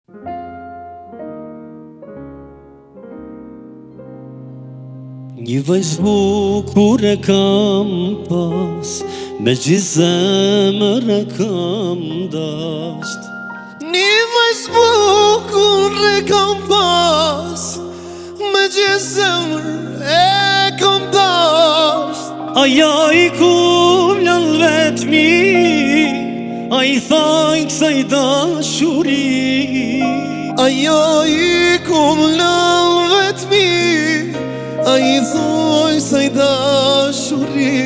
Një vajzë bukur e kam pas, me gjithë zemër e kam dasht. Një vajzë bukur e kam pas, me gjithë zemër e kam dasht. Aja i kumlan vetmi, a i thajnë kësaj dashuri. Ajo i kumlan vetmi, a i thoj saj dashuri.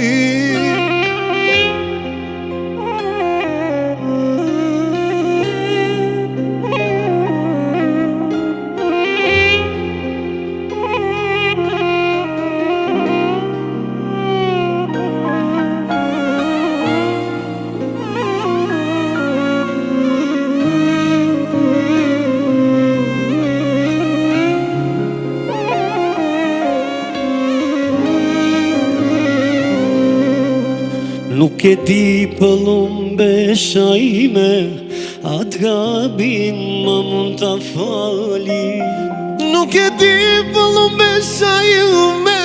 Nuk e di pëllum besha ime, atë gabim ma mund t'a fali. Nuk e di pëllum besha ime,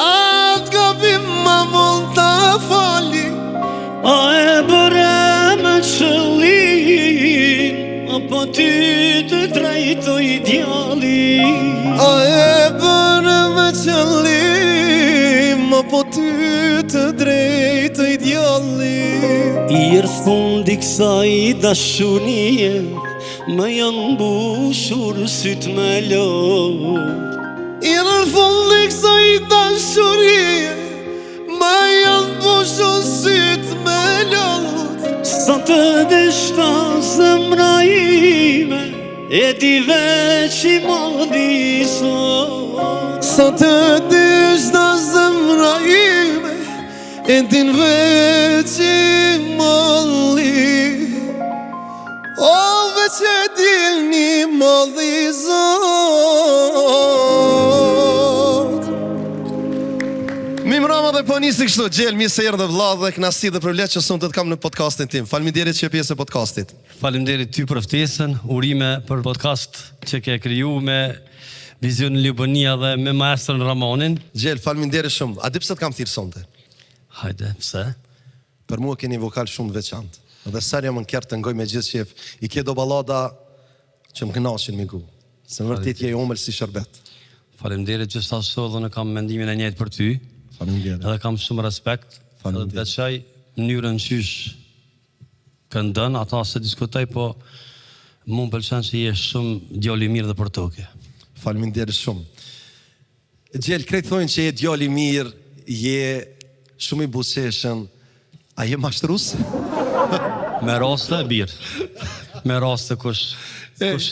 atë gabim ma mund t'a fali. A e bëre me qëllim, apo ty të drejtoj djali. A e bëre me qëllim, apo ty të drejtoj djali. I rëfundi kësaj dashurie, me janë bushur syt me lot. I rëfundi kësaj dashurie, me janë bushur syt me lot. Sa të dishta zemra ime, e ti veç i modi sot. Sa të dishta zemra ime, e din veç i malli. O veç e din një malli zot. Mi mrama dhe po nisi kështu, Gjell, mi se erë dhe vladh dhe knasi dhe përvlet që sëmë të kam në podcastin tim. Faleminderit që e pjesë e podcastit. Faleminderit ty për ftesën, urime për podcast që ke kriju me Vizionin Ljubonia dhe me maestrën Ramonin. Gjell, faleminderit shumë. A di pse të kam thirë sonte? Hajde, pse? Për mua keni vokal shumë të veçantë. Dhe sërja më në kjertë të ngoj me gjithë qef, i ke do balada që më kënaqin me gu. Se në vërtit je i omël si shërbet. Faleminderit që ashtu dhe në kam mendimin e njëjtë për ty. Faleminderit. Edhe kam shumë respekt. Edhe të veçaj mënyrën qysh këndën, ata se diskutoj, po mu më pëlqen që je shumë djali i mirë dhe për toke. Faleminderit shumë. Gjell, krejt thojnë që je djali i mirë, je shumë i buzëqeshëm. A je mashtrus? Me raste e birë. Me raste kush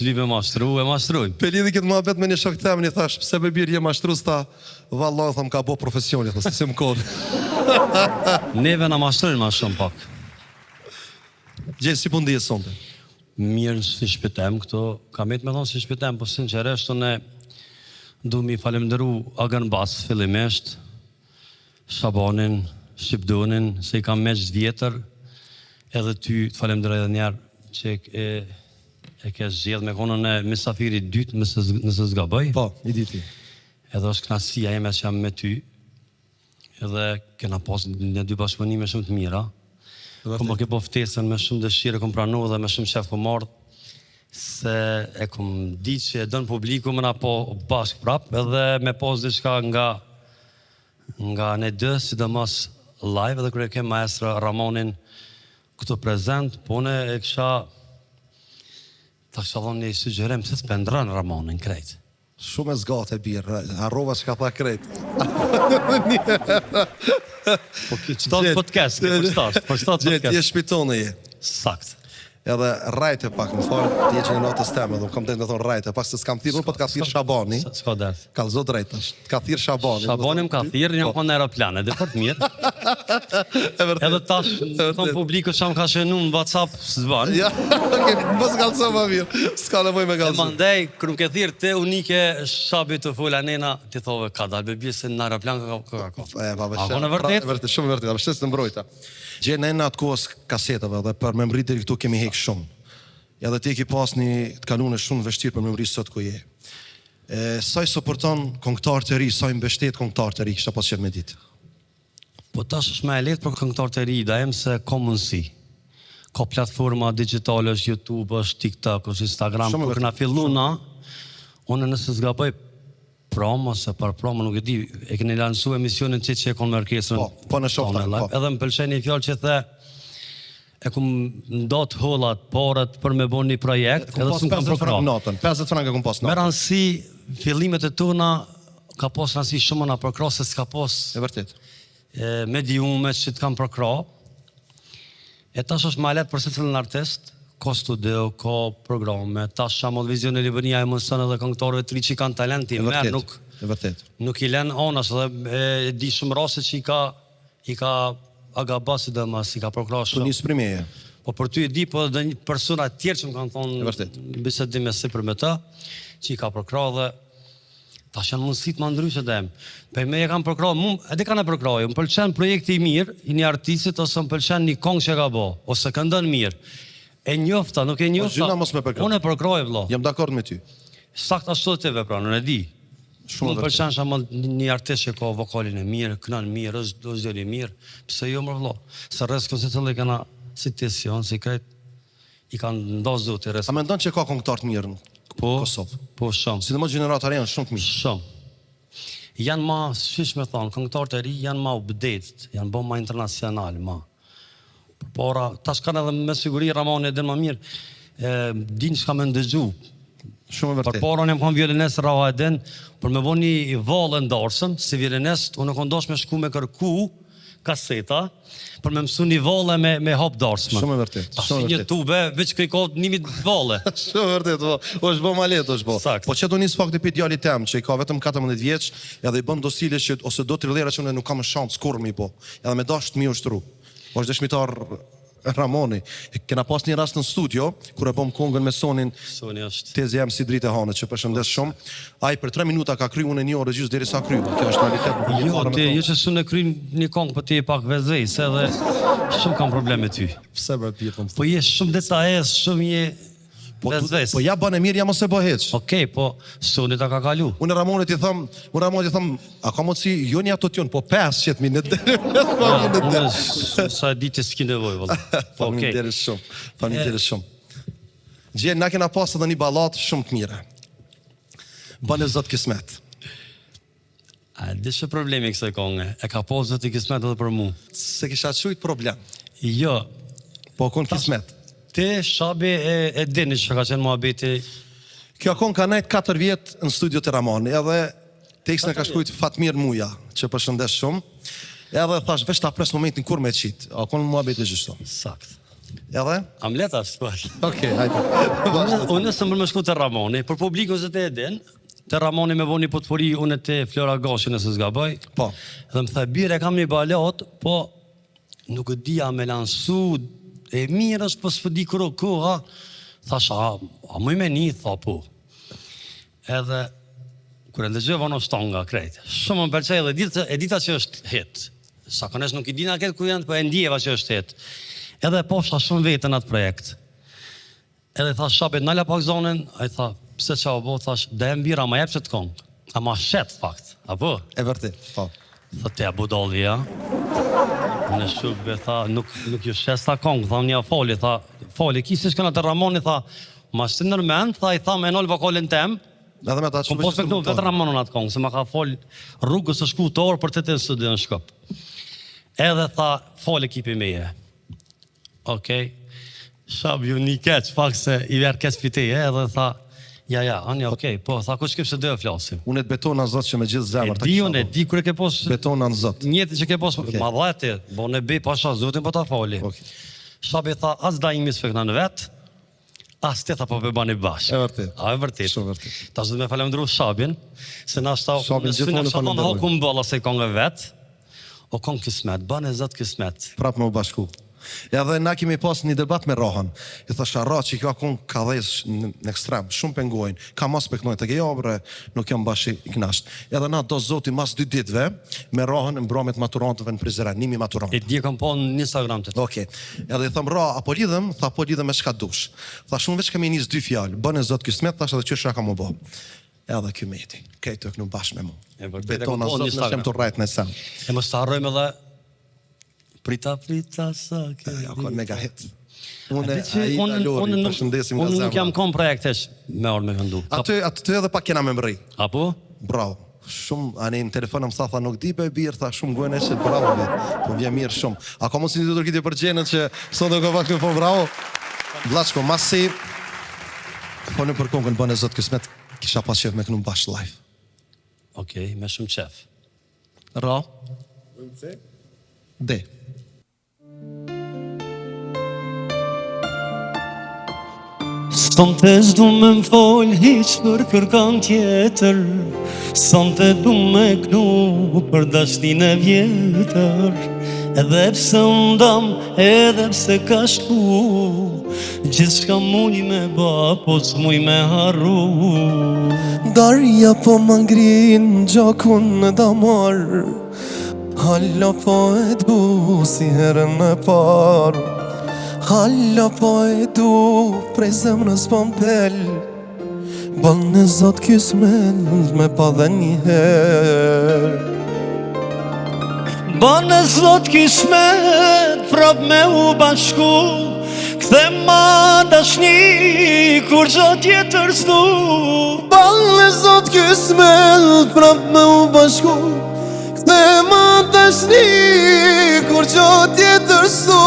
libe mashtru, e mashtruj. Pe lidhi këtë muhabet me një shok temë, një thash, pse be birë je mashtrus, ta vallaj, thëm, ka bo profesioni, thë, si më kodë. Neve na mashtrujnë ma shumë pak. Gjell, si pun dhije sonte? Mirë si shpëtem këto, kam e të me thonë si shpëtem, po sinqeresht ne du mi falemderu Agan Bas fillimisht, Shabanin, Shqipdonin, se i kam meqë vjetër, edhe ty të falemderoj edhe njerë që e ke zgjedh me konën e misafiri dytë nëse zgaboj. Po, i di ti. Edhe është knasia jeme që jam me ty, edhe kena pas një dy bashkëpunime shumë të mira. Kom po ke po ftesën me shumë dëshire, kom pranu dhe me shumë qef kom ardhë, se e kom di që e dënë publiku më na po bashkë prap, edhe me pas diçka nga ne dë, sidomos live, edhe kërë e ke maestra Ramonin këtu prezent, po ne e kësha, ta kësha dhonë një sugjerim, se të pendran Ramonin krejt. Shumë e zgatë e birë, arrova që ka tha krejt. Po qëtatë podcast, po qëtatë podcast. Ti e shpitone je. Sakt. Edhe rajte pak, më falë, ti e që në notës teme, dhe më kom të në thonë rajte, pak se s'kam thirë, po t'ka thirë Shabani. S'ka des. Ka lëzot drejtash, t'ka thirë Shabani. Shabani më ka thirë, një më konë në aeroplane, dhe për të mirë. Edhe tash, thonë publiku që më ka shenu në WhatsApp, s'ban. Ja, mos kalëso më mirë, s'ka nevoj me E kalëso. mandej, kërë më ke thirë te unike shabi të full anena, ti thove, ka dalë bebi se në aeroplan ka. Ako në vërtet? Shumë vërtet, a vështet në mbrojta. Gjenë në atë kohës kasetave dhe për me mbritir këtu kemi hek shumë. edhe ti ki pas një të kaluar shumë vështirë për me mri sot ku je. Sa i suporton këngëtar të ri, sa i mbështet këngëtar të ri, kisha pas qef me ditë. Po tash është më e lehtë për këngëtar të ri, dajem se ka mundësi. Ka platforma digjitale, është YouTube, është TikTok, është Instagram, Shumë kur vërtet. na filluna, unë nëse s'gaboj promo ose për promo, nuk e di, e keni lansuar emisionin që e konë me orkestrën. Po në shofta, po. Edhe më pëlqen një fjalë që the e kum ndot hollat, porët për me bën një projekt, Kum edhe pas s'm kam 50 frank përkrah. natën, 50 franka kum pas Me natën. rëndësi, fillimet e tona ka pas rëndësi shumë na përkrah se s'ka pas E vërtet. mediume që të kam përkrah. E tash është më lehtë për secilin artist, ka studio, ka programe, tash Shamol Vizion e Livonia e mëson edhe këngëtarëve të ri që kanë talent i E merr, vërtet. E vërtet. nuk i lën onas dhe e di shumë raste që i ka agabasi dhe mas, i ka përkrah Tu shumë. nis primeje. Po për ty e di, po dhe një persona tjerë që më kanë thonë E vërtet. bisedim e sipër me ta, që i ka përkrah dhe tash janë mundësit ma ndryshe dhe për me e kam përkrah, edhe kanë e përkrah, më pëlqen projekti i mirë, i një artistit, ose më pëlqen një këngë që ka bo, ose këndon mirë. E njofta, nuk e njofta. gjyna mos me përkrah. Unë e përkrah, vëlla. Jam dakord me ty. Sakt ashtu të teve, pra, në e di. Shumë Më vërtet. pëlqen shamon një artist që ka vokalin e mirë, kënan mirë, është djali mirë, pse jo më vëlla. Se rrezikun se të kanë si tesion, si krejt, i kanë ndosë zoti A rrezikun. mendon që ka këngëtar të mirë në Po, Kosovë? po shumë. Sidomos gjenerata e janë shumë të mirë. Shumë. Janë ma, shish me thonë, këngëtarët e ri janë ma updated, janë bo ma internacional, ma. Por, tash kanë edhe me siguri Ramoni edhe ma mirë, din që ka me ndëgju. Shumë e Për vërtet. porën e më kam violinest Raha Eden, për me bo një valë ndarësëm, si violinest, unë e kom dosh me shku me kërku kaseta, për me mësu një valë me hop darsëmë. Shumë e vërtet. Tash Shumë e një vërtet. tube, veç këj kohë 1000 valë. Shumë vërtet, po. Është bë ma lehtë, është bë. Sakt. Po që do nis fakti pi djalit tem që i ka vetëm 14 vjeç, edhe i bën do stile që ose do trillera që unë nuk kam shans kurrë mi po. Edhe me dash të mi ushtru. Po është dëshmitar Ramoni. Kena pas një rast në studio kur e bëm kongën me Sonin Soni është. Tezi jam si dritë e hanët që përshëndes shumë. Ai për 3 minuta ka kryu, unë e një orë gjysmë derisa kryu. Kjo është realitet. Jo, ti, jo që sunë e kryin një kongë, po ti e pak vezej, se edhe shumë kam probleme me ty. Pse bërë pjetëm? Po je shumë detajes, shumë je vezej. Po ja bën e mirë, ja mos e bë hiç. Okej, po Soni ta ka kalu. Unë Ramonit i thëm, a ka mundsi jo një autotune, po 500 minutë. Unë sa e di që s'ki nevoj, vëllë. Po okej. Faleminderit shumë. Faleminderit shumë. Gjell, na kena pas edhe një ballat shumë të mire. Bane zot kismet. A di që problemi kësaj konge, e ka posë të kismet edhe për mu. Se kisha qujt problem. Jo, Po kon kismet. ti shabi e dini që ka qenë muhabeti. Kjo kon ka nejt 4 vjet në studio të Ramoni, edhe tekstën e ka shkujt Fatmir Muja, që përshëndes shumë. Edhe thash, veç ta pres momentin kur me qit. A kon muhabet e gjithë. Sakt. Edhe? Amleta është, po. Okej, hajde. Unë së më më shku të Ramoni, për publikun se të edin, të Ramoni me bo një potpori, unë të Flora Gashi nëse s'gaboj. Po. Dhe më tha, bire kam një balat, po nuk e dia me lansu, e mirë është, po s'po di koha. Thash, a më me një, tha po. Edhe, kur e ndëgjova në shtonga krejt, shumë më pëlqej dhe e dita që është hit. Sakonesh nuk i dina këtë ku janë, po e ndjeva që është hit. Edhe posha shumë vetën atë projekt. Edhe thash, shabet, nala pak zonën, a i tha, pse qa o bo, thash, dhe e mbira, ma jep që të kongë. A ma shet, fakt, apo? E vërtet. Po. Tha, te a budolli, ja? Unë e shukve, tha, nuk ju shes ta kongë, tha, një foli, tha, foli, kisi shkëna të Ramoni, tha, ma shtë nërmend, tha, i tha, me nol vokalin tem, Edhe me ta që kom pos me kënu, vetë Ramonon atë kongë, se ma ka fol rrugës së shku të orë për të të në studio në Shkop. Edhe tha, fol ekipi meje. Okej, shab ju një keq, pak se i verë keq piteje, edhe tha, ja, anja, okej, po, tha, ku shkip se dhe e flasim. Unë e të betona zot që me gjithë E zemër. ta di kisha unë, e bo. di kër e ke pos, Betona në zot. njeti që ke pos, ma dhajti, bo në bi, pasha, zotin po ta foli. Okej. Shabi tha, as da imi s'fekna në vetë, as të tha po pe bani bashkë. E vërtet. A, e vërtet. Shumë vërtet. Ta zdo me falemndru Shabin, se na shta, Shabin në gjithmonë syna e shta tonë falenderoj. haku më bëlla se kongë vetë, o kongë kismet, banë e zëtë kismet. Prap me u bashku. Edhe na kemi pas një debat me Rohan. I thasha Ra që ka kon ka dhesh në ekstrem, shumë pengojnë, ka mas peknojnë të gejo, bre, nuk jam bashi i knasht. Edhe na do zoti mas 2 ditëve me Rohan në mbrëmjet maturantëve në Prizren, nimi maturant. E di kam pa në Instagram të të. Okej. Edhe i them Ra, apo lidhem, tha po lidhem me çka dush. Tha shumë veç kemi nis 2 fjalë. Bën e Zot Kismet, thash edhe çësha kam u bë. Edhe ky meti. Këto kënu bashkë me mua. E vërtet e Betona kam pa në Zot në shem të rrejt në sem. E mos të harrojmë edhe Prita sa ke. Ja, ka mega hit. Unë Përshëndesim nga nuk jam zemra. kom projektesh me orë me këndu. Aty edhe pak kena me mbri. Apo? Bravo. Shumë, anë në telefon më tha nuk di be birë, tha shumë gojnë e që bravo be. Po vje mirë shumë. A ka mos një të tërkiti për gjenët që sot do ka pak po bravo. Vlaçko, masi folën për kongën bën e Zot Kismet, kisha pas qef me kënu bash live. Okej, me shumë qef. Ra. D. Sonte s'du me m'fol hiq për kërkan tjetër, sonte du me knu për dashnin e vjetër. Edhe pse ndam, edhe pse ka shku, gjithçka muj me ba, po s'muj me harru. Darja po më ngrin gjakun në damar, halla po e du si herën e parë. Halla po e du prej zemrës po m'pel, bën në Zot Kismet me pa dhe një herë. Bën e Zot Kismet prap me u bashku, kthe ma dashni kur gjo tjetër s'du. Bën në Zot Kismet prap me u bashku, kthe ma dashni kur gjo tjetër s'du.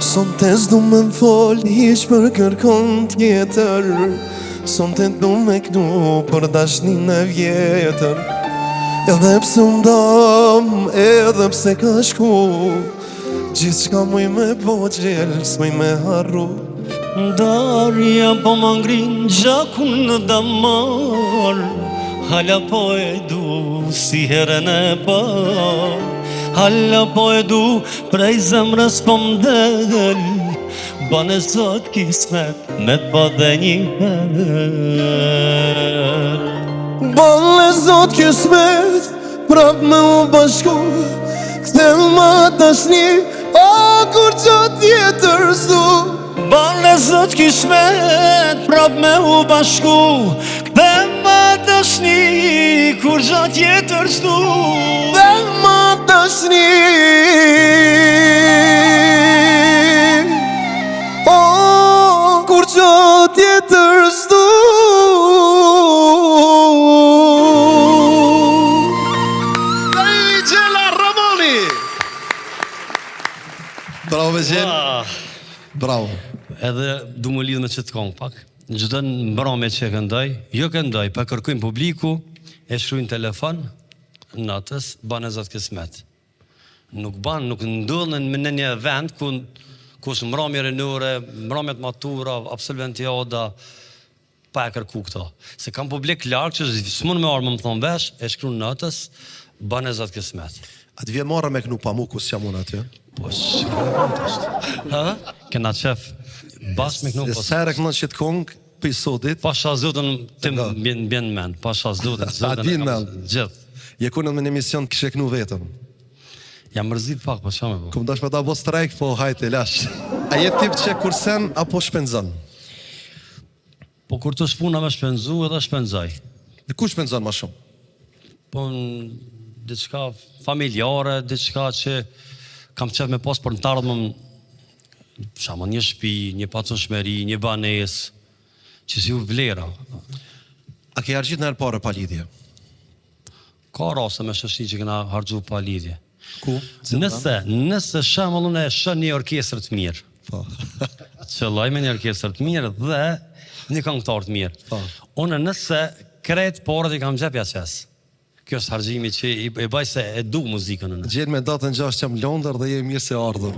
Sonte s'du me m'fol hiq për kërkon tjetër, sonte du me knu për dashnin e vjetër. Edhe pse ndam, edhe pse ka shku, gjithçka muj me bo gjel, s'muj me harru. Darja po më ngrin gjakun në damar, hala po e du si herën e parë. Halla po e du prej zemrës po m'del, bën e Zot Kismet me pa dhe një herë. Bën e Zot Kismet prap me u bashku, kthe ma dashni, o kur gjo tjetër s'du. Bën e Zot Kismet prap me u bashku, kthe ma dashni kur gjo tjetër s'du. Dhe ma dashni, o kur gjo tjetër s'du. Gjela Ramoni! Bravo me gjen. Bravo. Edhe du më lidhë me qëtë kongë pak. Në gjithë në mbrëmje që e këndoj, jo këndoj, pa kërkujmë publiku, e shkrujnë telefon, natës, banë e Zot Kismet. Nuk ndodhen në një vend ku është mbrëmje rinore, mbrëmjet matura, absolventiada, pa e kërku këto. Se kam publik larkë që s'mun me orë më thonë vesh, e shkrujnë natës, banë e Zot Kismet. Atë vje marrë me kënu pa mu ku s'jam unë atje. Po shkërë, kena qef, bashkë me kënu, po Sere kënë që të kongë, për i sotit. pasha zotën tim bjen men, pasha zotën, A din men. gjithë. Je kunën me një emision kështë kënu vetëm. Jam mërzit pak, po shame po. Kum dash me ta bo strajk, po hajte, lash. A je tip që kursen apo shpenzon? Po kur të shpuna me shpenzu edhe shpenzaj. Dhe ku shpenzon ma shumë? Po në diçka familjare, diçka që kam qef me pas për në të ardhmën, shama një shtëpi, një pacunshmëri, një banesë, që si u vlera. A ke argjit në herë pare pa lidhje? Ka raste me shoqni që kena harxhu pa lidhje. Ku? Nëse shembullun e shën një orkestër të mirë. Po. Qëlloj me një orkestër të mirë dhe një këngëtar të mirë. Po. Unë nëse krejt porët I kam gjepja qes. Kjo është harxhimi që e baj se e du muzikën unë. Gjel me datën 6 jam Londër dhe je mirë se ardhur.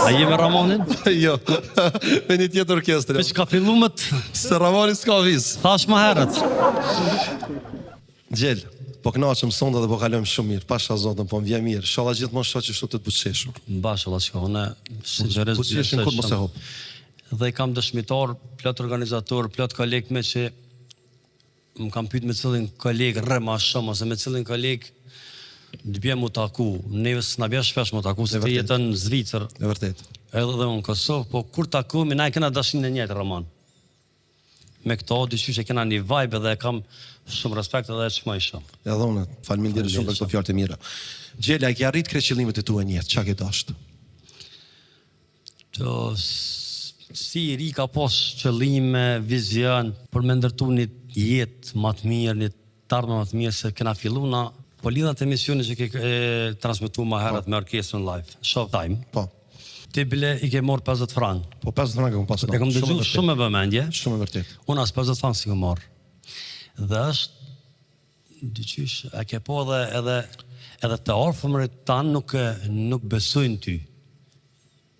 A je me Ramonin? Jo, me një tjetër orkestër. Veç ka fillu më të Se Ramoni s'ka viz. thash më herët. Gjel, po kënaqem sonda dhe po kalojmë shumë mirë. Pasha Zotën, po më vjen mirë. Inshallah gjithmonë shoh që ashtu të butsheshur. Bashkë Allah shko, unë sinqerisht Butsheshin kur mos e hop. Dhe i kam dëshmitar, plot organizator, plot kolegë me që më kam pyet me cilin kolegë rre ma shumë, ose me cilin kolegë të bjem mu taku. Neve s'na bja shpesh mu taku, se të jetën në Zvicër, E vërtet. edhe dhe unë Kosovë, po kur takumi, na e kena dashin e njëjtë, Roman. Me këto, dyqysh e kena një vibe edhe e kam shumë respekt edhe e çmoj shumë. Edhe unë, faleminderit shumë për këto fjalët e mira. Gjela, ke arrit krejt qëllimet e tua në jetë, çka ke dashur? Si i ri ka pos qëllime, vizion, për me ndërtu një jetë më të mirë, një tardhme më të mirë, se kena fillu na, po lidhat emisioni që ke transmitu ma herët me orkestrën live, Showtime. Po. Ti bile i ke morë 50 frank. Po 50 franka kom pas. E kom dëgju shumë e vëmendje, Shumë e vërtet. unë as 50 frank si kom morë. Dhe është, dyqysh, e ke po edhe të orfëmërit tanë nuk besojnë ty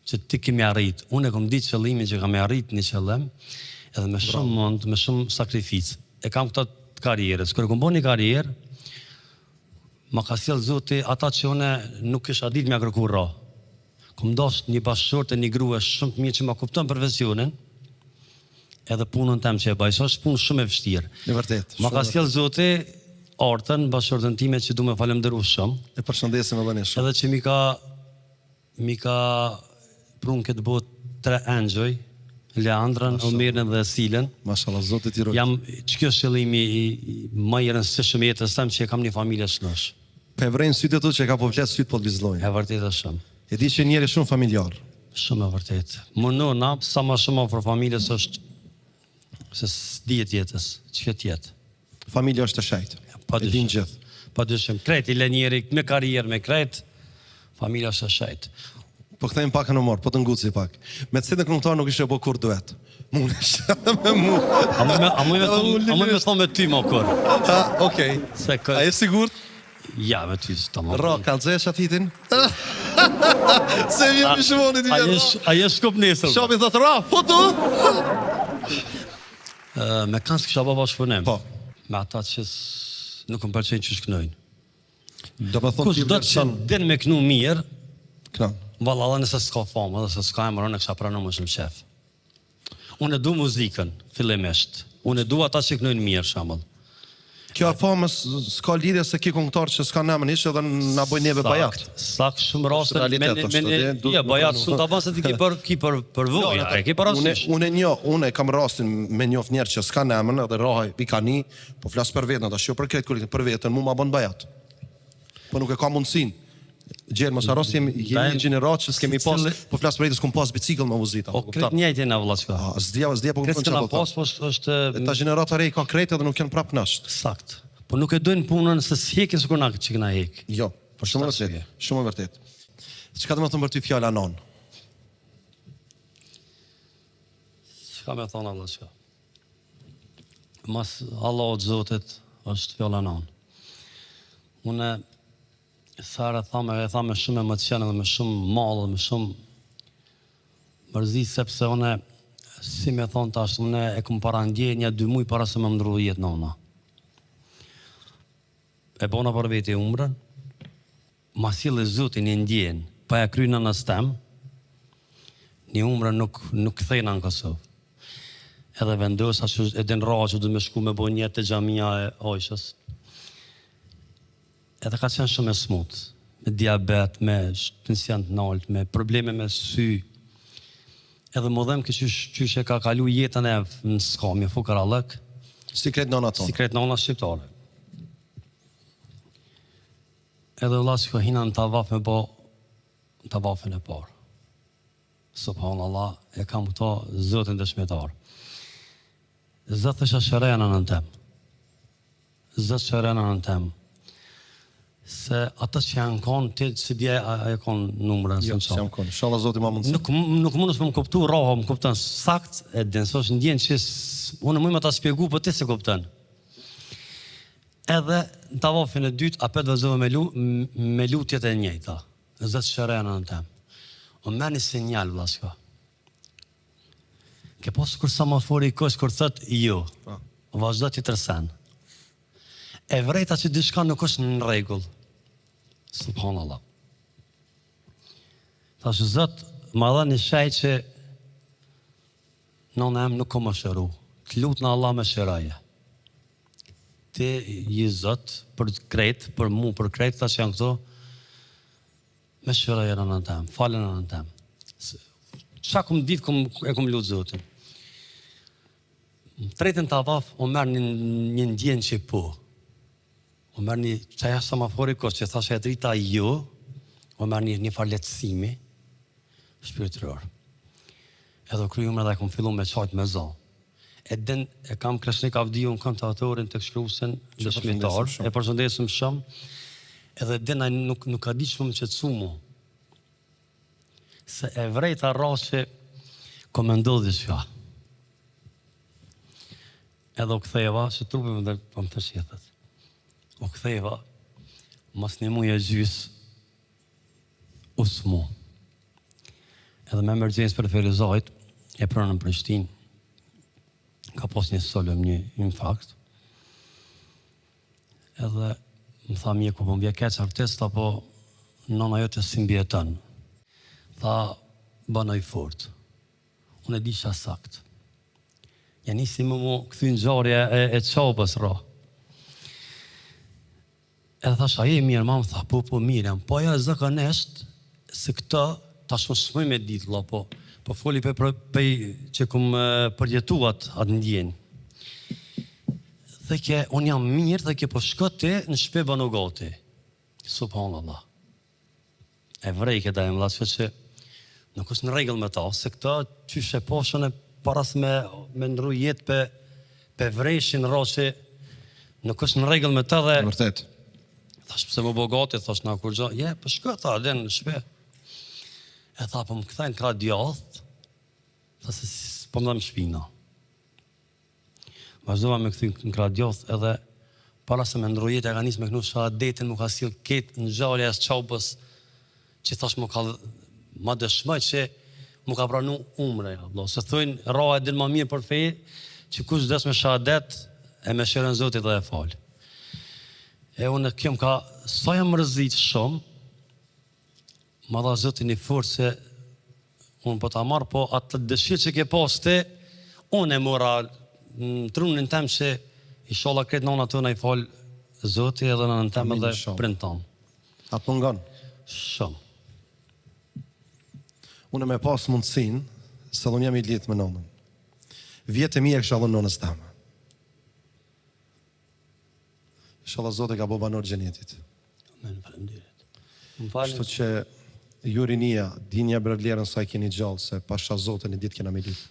që ti kemi arrit. Unë e kom ditë qëllimin që kam arrit një qëllim, edhe me shumë mund, me shumë sakrificë. E kam këto të karrierës. Kër e kom bo një karrierë, ma ka sjellë Zoti ata që une nuk kisha ditë mja kërku ra. Kom dosh një bashkëshortë e një grua shumë të mirë që ma kupton profesionin, edhe punën tem që e baj. Është punë shumë e vështirë. E vërtet. Ma ka sjellë Zoti Artën, bashkëshortën time që du me falemnderu shumë, E përshëndesim edhe ne shumë. edhe që mi ka prunë këtë botë 3 engjoj, Leandrën, Omerin dhe Silën. Mashallah, Zoti t'i rojë. Që kjo është qëllimi më i rëndësishëm i jetës tem, që e kam një familje shnosh. Pe vrejnë sytë e tu që ka po fletë sytë po të vizlojnë. E vërtet është shumë. E di që njeri shumë familjar. Shumë e vërtet. Munona, sa ma shumë afër familjes është se s'dihet jetës, që këtë jetë. Familja është e shajtë. Pa E din gjithë. Pa dyshim, krejt i le njeri me karrierë, me krejt, familja është e shajtë. Po kthejmë pak në morë, po të nguci pak. Me të cilën këngëtar nuk ishe bo kur duet. Munesh me mu. A mu me thonë me ty, më kur. Okej. Se A je sigurt? Ja, me ty, së të më. Ra, ka nëzesh atitin? Se vjen më shmonit i vjen. A je shkup nesër. Shabi thot, ra, foto! Me kanë s'kisha ba bashkëpunim. Po. Me ata që nuk më pëlqejnë që shknojnë. Do me thonë Kush do të që den me knu mirë, Kna. valla edhe nëse s'ka famë, edhe se s'ka emër, unë e kësha pranu më shumë shef. Unë e du muzikën, fillimisht. Unë e du ata që knojnë mirë, shamëll. Kjo famës s'ka lidhje se ki këngëtar që s'ka namën ishte dhe na boj neve bajat. Sakt shumë raste, realitet është, ja, bajat shumë të avanë se ti ki për voja, e ki për asysh. Unë kam rastin me njoft njerë që s'ka namën edhe rahaj i ka një, po flasë për vetën, ata shjo për këtë kolektin, për vetën, mu ma bën bajat. Po nuk e ka mundësin. Gjerë, mos arros jemi një gjenerat që s'kemi pas, po flasë për vetës s'kum pas bicikl me vozita. Po kretë njajtë e në vëllashka. S'dja po Kretë kupton s'kena çfarë pas, po. po është... Ta gjenerata rej ka krejt edhe nuk janë prap nasht. Sakt. Po nuk e dojnë punën se s'hekin s'kur na që këna hek. Jo, po shumë e vërtet. Shumë e vërtet. Çka do të thëmë për ty fjala non? Çka me thonë Allah që? Mas Allah o Zotit është fjalla non. Une Sara e tha me shumë emocion dhe me shumë malë dhe me shumë mërzi, sepse une, si me thonë tash, une e këmë para ndje një 2 muaj para se me më ndru jetë në una. E bona për vete umrën, ma sile Zotin një ndjenë, pa e kryna në stem, një umrën nuk këthejna në Kosovë. Edhe vendosa që e den ra që du me shku me bo një të gjamia e ojshës. Edhe ka qenë shumë e smut, me diabet, me tension të nalt, me probleme me sy. Edhe më dhem që e ka kalu jetën e në skami, fukarallëk, Sikret nona tonë. sikret nona shqiptare. Edhe vëlla që ka hina në tavaf me bo tavafin e parë. Subhanallah, e kam këto Zotin dëshmitar. Zëtë është shërena në tem. Zëtë shërena në tem. Se ata që janë konë, ti si dje a e konë numërën, Jo, së në s'jam konë. Inshallah Zoti ma mundësi. Nuk mundës me më kuptu roha, më kuptan sakt, e dinësosh në djenë që unë mëjmë ta spjegu, po ti se kuptan. Edhe në tavafin e dytë, apet vëzëve me lutjet e njëjta. Zëtë shërena në temë. O merë një sinjal, vlashka. Ke posë kur samafori i kësh, kur thët jo, vazhdo t'i tërsen. E vrejta që dishka nuk është në regull. Subhanallah. Thash, Zot, ma dha një shaj që nëna em nuk ko më shëru. Të lutë në Allah me shëraje. Ti i Zot, për krejt, për mu, për krejt, ta që janë këto, me shëraje në nënë tem, falën në nënë tem. Qa kom ditë e kom lutë Zotin. Tretën të avaf, o merë një ndjenë që po. O merë një, që aja samafori kështë, që thashe e drita jo, o merë një farletësimi, shpirtëror. Edhe kryu më dhe kom fillu me qajtë me zonë. E kam Kreshnik Avdiu, në kam të autorin të këshkrusen, dëshmitar, e përshëndesëm shumë, edhe dena nuk ka di që më qëtësu mu. Se e vrejta rrashe, ko me ndodhi shka. Edhe o këtheva, që trupi më dhe për më të shjetët. O këtheva, mas një muj e gjysë, usë mu. Edhe me emergjensë për Ferizajt, e prënë në Prishtinë, ka pos një solëm, një infarkt. Edhe më tha mjeku, po më bje keq artist, apo nona jote si mbjetën. Tha, banoj fort. Unë e disha sakt. Ja nisi më mu këthy në gjarje e qabës ra. Edhe thash, a je mirë, ma më tha, po mirë, po ja zëkënesht, se këta, tash më shmëj me ditë, po foli pej që kum përjetuat atë ndjenë. Dhe ke, unë jam mirë, dhe ke po shkote në shpe banogati. Subhanallah. E vrejke da e më lasë që nuk është në regull me ta, se këta qyshe poshën e paras me ndru jetë pe vrejshin ra që nuk është në regull me ta dhe... Vërtet. Thash pëse më bogati, thash na kur gjo, po shkota, adhe në shpe. E tha, po më këthajnë kra djath, tha se po më dhe më shpina. Vazhdova me këthyn në kra djath edhe para se me ndrojet e ka njës me kënu shahadetin, mu ka sil ketë në gjarja së qabës, që thash mu ka ma dëshmaj që mu ka pranu umre. Se thujnë, ra e din ma mirë për fejë, që kush des me shahadet e me shërën Zotit dhe e falë. E unë kjo më ka, sa jam mërzit shumë, ma dha Zotin një forë se unë po ta marë, po atë dëshirë që ke pas te, unë e mora në trunin tem që i shala kretë nona të në i falë Zotin edhe në tem edhe prind tanë. A pëngon? Shumë. Unë me pas mundësin, se unë jam i lidhë me nonën. Vjetë e mi e kësha dhe nonës temë. Shala Zotë ka bo banor gjenetit. Amen, faleminderit. Kështu që ju rinia, dinja breglerën sa i keni gjallë, se pasha Zotën i ditë kena me lidhë.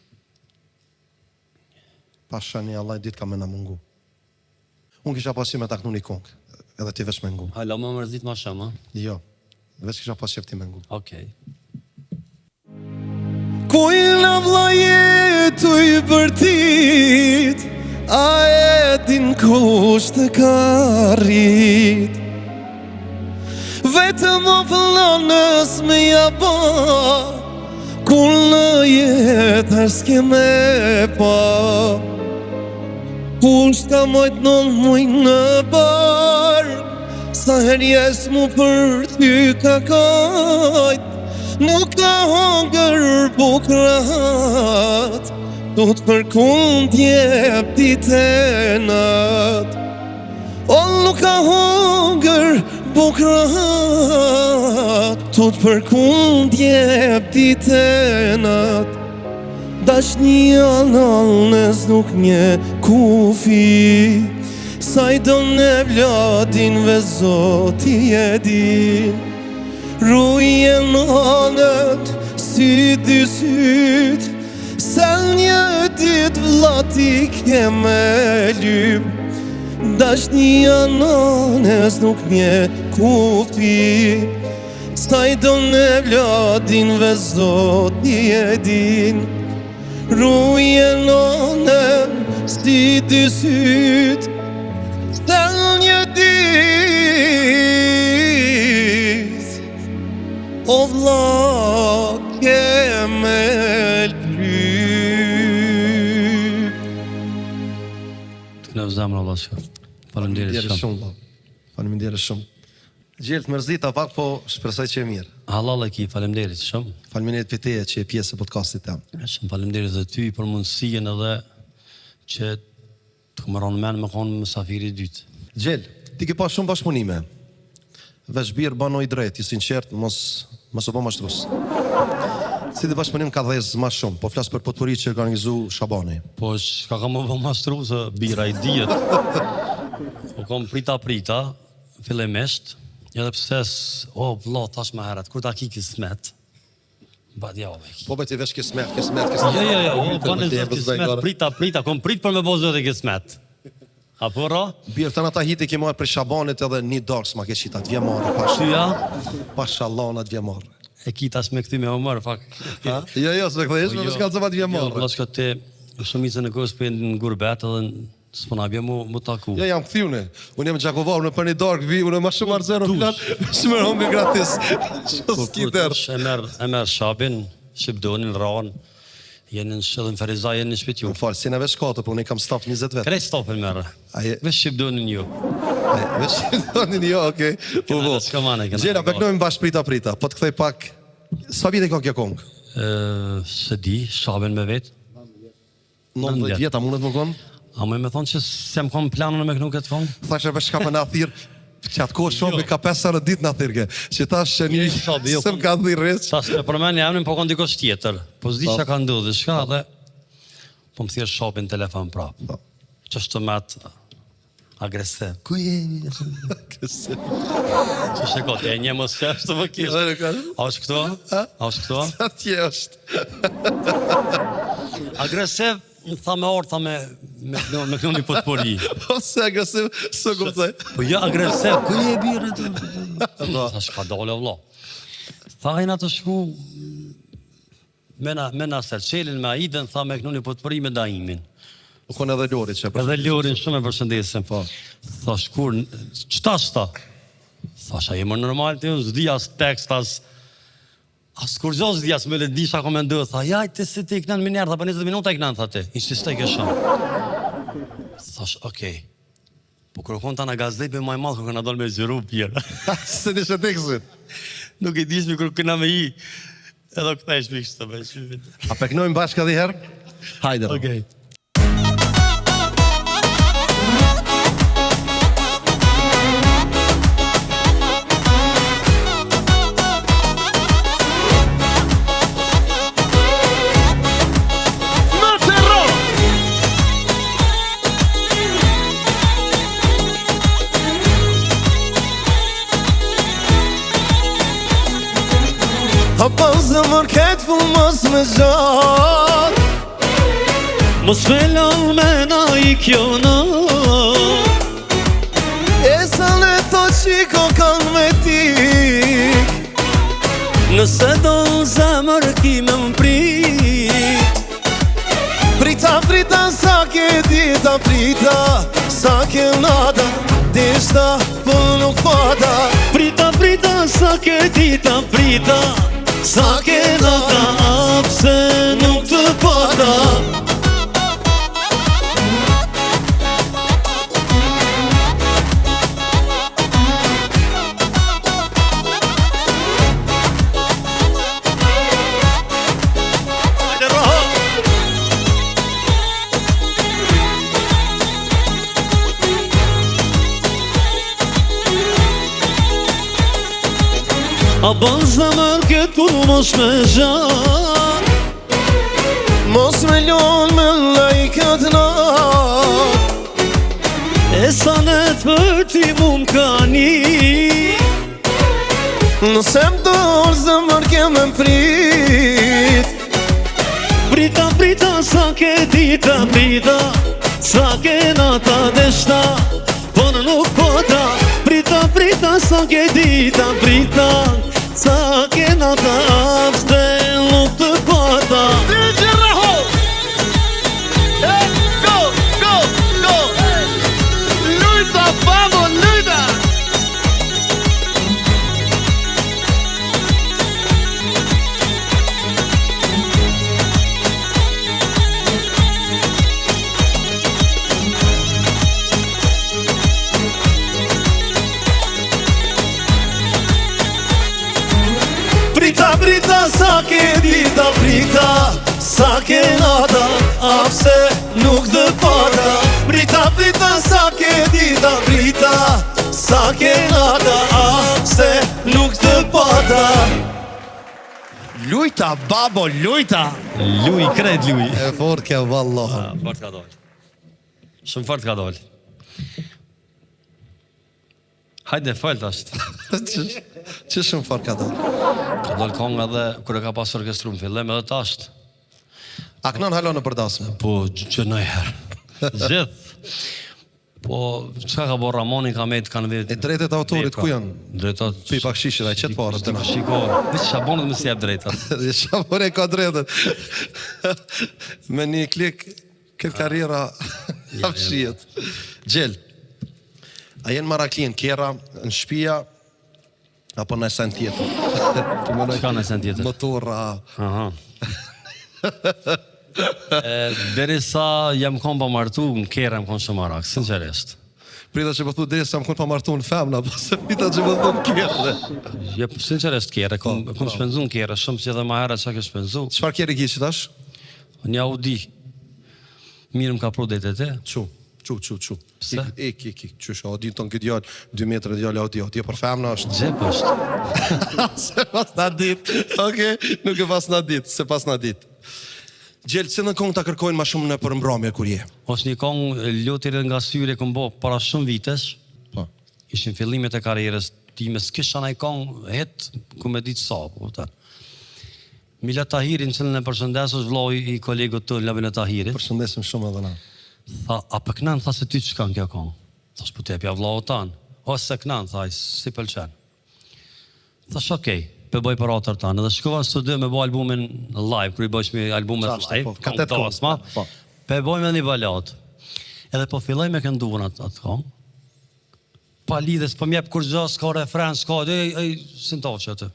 Pasha një Allah i ditë ka me na mungu. Unë kisha pas që me taknu një kongë, edhe ti veç me ngu. Hala, më mërzit ma shumë, ha? Jo, veç kisha pas që ti me ngu. Okej. Kujna vla jetu i bërtit, a e din kush të ka rrit. Vetëm o flanës me jaba, kur në jetë her s'ke me pa. Kur shka mojt non muj në barë, sa her jes mu për ty ka kajt. Nuk ka hongër bukrat, do të përkund jep dite nat. O nuk ka hongër bukrat, do të përkund jep dite nat. Dashnia nalnes nuk një kufi, sa i do në vladin ve Zoti e din. Ruje nanët, sy dy syt, se një dit vlati ke me lyp. Dashnia nanës nuk një kufi, sa i do në vladin ve Zoti e din. Ruje nanët, sy dy syt, se një O vlla ke me lyp. Të këna zemra, Allah shka. Faleminderit shumë. Faleminderit shumë. Gjelt mërzita pak, po shpresoj që e mirë. Halal e ki, faleminderit shumë. Faleminderit për teje që e pjesë e podcastit tem. Shumë faleminderit dhe ty për mundësien edhe që të më ronë men me konë mësafiri dytë. Gjel, ti ke pas shumë bashkëpunime. Veç birë bano i drejt, i sinqert, mos u bë mashtrus. Si të bashkëpunim ka dhezë ma shumë, po flasë për potpuri që organizu Shabani. Po shka ka më bë mashtru se bira i dijet. Po kom prita, fillimisht, edhe pse vlla thash më herët, kur ta ki kismet, badjave ki. Po ti vesh kismet. Jo, banë zot kismet, prita, kom prit për me bo zote kismet. Apo ra? Birë të në ta hiti ke marrë për Shabanit edhe një dorës ma ke qita të vjemarë, pashallah në të vjemarë. E kitas me këti me omër, fak. Jo, s'me këthejsh, me shkallë të të vjemarë. Jo, vëllashka te, shumicën e kohës për në gurbet edhe s'pona bje mu taku. Ja, jam këthiune. Unë jem Gjakovar, unë për një dark vi, unë ma shumë arzero filan, shumë hombi gratis. Shos kiter. E merë Shabin, Shqipdonin, Ran, jenë në shëllën Feriza, jenë në shpit ju. Më falë, si në vesh kate, po unë i kam staf 20 vetë. Krejt stafin merë. Vesh Shqipdonin ju. Vesh Shqipdonin ju, okej. Gjera, beknojmë bash prita. Po të kthej pak, sa vite ka kjo kongë? Se di, Shabin me vetë. 19 vjeta, mundet më konë? A me thonë që se më kom planën me kënu këtë kongë? Thashe vesh ka për në thirë, që atë kohë shumë ka 5 herë ditë në thirëke, që ta shë një se më ka dhirë rrës. Ta shë për meni emnin, po kanë dikosh tjetër, po zdi që ka ndodhë, shka dhe, po më thirë Shabin telefon prapë, që është të matë agresiv. Ku jemi? Agresiv. Që shekot, e një mos që është të më kishë. A është këto? Sa tje është. Agresiv, tha me orë, tha me kënu një potpori. Ose agresiv, së kuptoj. Po jo agresiv, ku je birë të... Tha shka dole vla. Tha hajna të shku me na Serqelin, me Aiden, tha me kënu një potpori me Daimin. U konë edhe Lorit që Edhe Lorin shumë e përshëndesim. Tha shkur, qëta shta? Tha shka jemë normal të ju, zdi as tekst, as kur gjo zdi as me le di shka komendohet. Tha, jaj, të si ti i kënan minerë, tha pa 20 minuta i kënan, tha ti. Insistoj kësha. Tha shka, okej. Po kërë konë ta në gazdej për maj malë, kërë këna dollë me zhëru pjerë. Se një shë teksin. Nuk i dishmi kërë këna me i, edhe këthesh mi kështë të me shyvit. A peknojmë bashka dhe herë? Hajde. Okej. A pa zëmër këtë fu mos me gjatë, Mos me lal me na i kjo na, e sa në to qiko kanë me tik. nëse do zemër ki me më prit. Prita, sa ke dita, prita, sa ke nada, deshta, po nuk pata. Prita, sa ke dita, prita, sa ke nata, apse nuk të pata. A ban zemër këtë kur mos me zhan, Mos me lon me lajkët nat, e sa net për ti mu m'ka një. nëse m'dor zëmër ke me m'prit. Prita, sa ke dita, prita, sa ke nata deshta, po në nuk pota. Prita, sa ke dita, prita, sa ke nata apse nuk të pota. DJ Raho! Go! Lujta, vamo, lujta! sa ke dita brita, sa ke nata, apse nuk dë pata. Brita, brita, sa ke dita brita, sa ke nata, apse nuk dë pata. Lujta, babo, lujta! Luj, kret luj. E fort ke vallah. Fort ka dollë. Shumë fort ka dollë. Hajde, falt ashtë. Që shumë fort ka dhënë? Ka dollë kongë edhe kër e ka pas orkestru në fillim edhe tashtë. A kënon halo në përdasme? Po, që në herë. Gjithë. Po, qka ka bo Ramoni ka me të kanë vetë? E drejtet autorit ku janë? Drejtat... Pi pak shishit, a i qëtë parë të në. Shiko, vishë shabonët më si jep drejtat. Shabore ka drejtet. Me një klik, këtë karriera hapshijet. Gjell, a jenë maraklien kjera në shpia, apo në sen tjetër? Qka në sen tjetër? Motora. Aha. Deri sa jam kon pa martu, në kera më kon shumë marak, sinqerisht. Prita që pëthu deri sa më kënë pa martu në femna, po se pita që pëthu në kjera. Jep, sinqerisht kera, kom shpenzu në kera, shumë që edhe ma herë që ke shpenzu. Qfar kjeri ki që tash? Një Audi. Mirë më ka pru dhejt e te. Qu. Pse? Ik. Qysh, Audi në tonë këtë djallë, 2 metrë djallë Audi për femna është. Gjep është. Se pas na dit. Okej, nuk e pas na dit, se pas na dit. Gjellë, që në kongë ta kërkojnë ma shumë në përmbromje kur je? Është një kongë lutire nga syre këm bo para shumë vitesh. Po. Ishin fillimet e karrierës time, s'kisha naj kongë hetë ku me ditë sa, po ta. Mila Tahirin, cilën e përshëndes është vloj i kolegët të Labin e Tahirit. Përshëndesim shumë edhe na. Tha, a për kënan, tha se ty që kanë kjo kongë? Tha, shpo tepja vlau tanë. O, se kënan, tha, si pëlqen. Tha, shokej, për bëj për atër tanë. Edhe shkova në studio me bëj albumin live, kër i bëjsh me albumet live, katet kongë. për bëj me një balat. Edhe po filloj me kënduar atë kongë. Pa lidhe, s'po mjep kur gjo, s'ka refren, s'ka, si në toqë atë.